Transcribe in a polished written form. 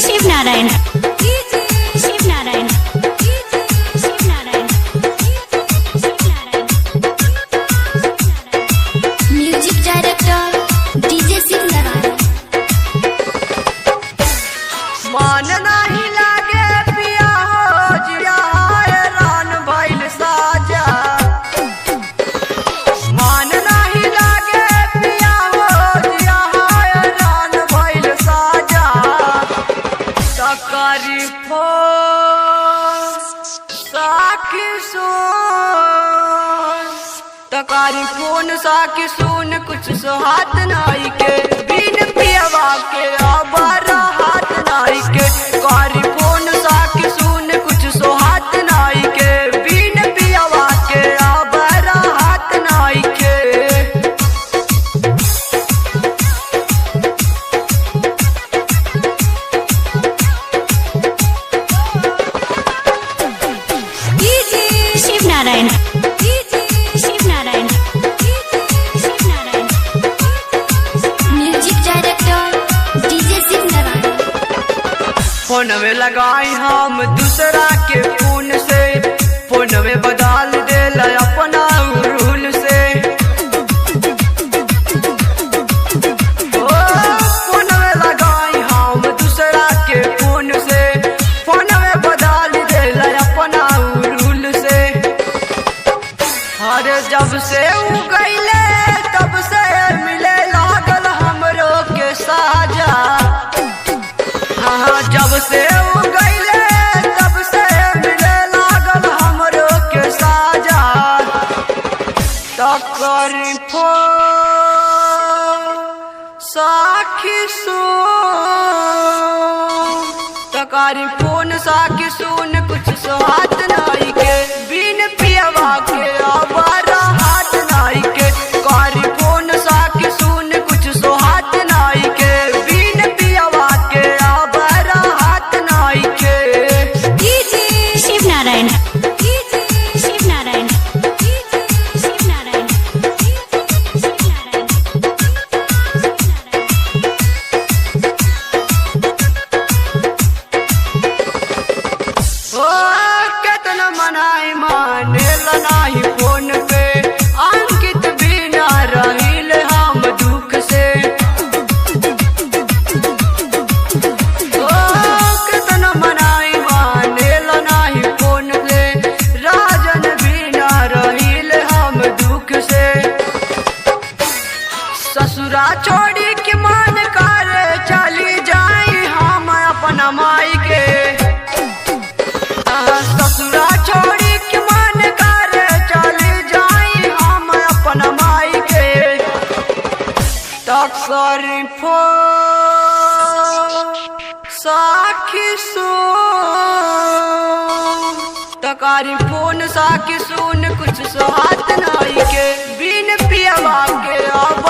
Shivnarayan Shivnarayan Shivnarayan music director DJ Shivnarayan. मान नहीं लागे पिया हो जिया रान भइल साजा। मान नहीं लागे पिया हो जिया रान भइल साजा। तकरी फो साकी सुन तकारी फोन साकी सुन कुछ सुहात नाई के बिन पियवा के आबारा हाथ नाई के। कारी फोन साकी सुन कुछ सुहात नाई के बिन पियवा के आबारा हाथ नाई के। Shivnarayan Shivnarayan music director DJ Shivnarayan. Phone में लगाई हम दूसरा के फोन से फोन में बदल देला अपना रूल से। फोन में लगाई हम दूसरा के फोन से फोन में बदल देला अपना रूल से। अरे जब से उ गईले तब से मिले लागल हमरो के साजा। हाँ जब से उ गईले तब से मिले लागल हमरो के साजा। तकरी फो साखी सुन तकारी फोन साकी सुन कुछ सुहात नाई के बिन पियवा के आबारा हाथ नाई के। कारी फोन साकी सुन कुछ सुहात नाई के बिन पियवा के आबारा हाथ नाई के। शिवनारायण शिवनारायण शिवनारायण ओ केतना मनाई मानेला नाही फोन पे अंकित बिना रहिल हम दुख से। ओ केतना मनाई मानेला नाही फोन पे राजन बिना रहिल हम दुख से। ससुरा छोड़ी के मान करे चली जाई हम अपना माई के। ससुरा छोड़ी के मन करे चली जाई हम अपना माई के। तकरी फो साखी सुन तकारी फोन साकी सुन कुछ सुहात नाई के बिन पियवा के अब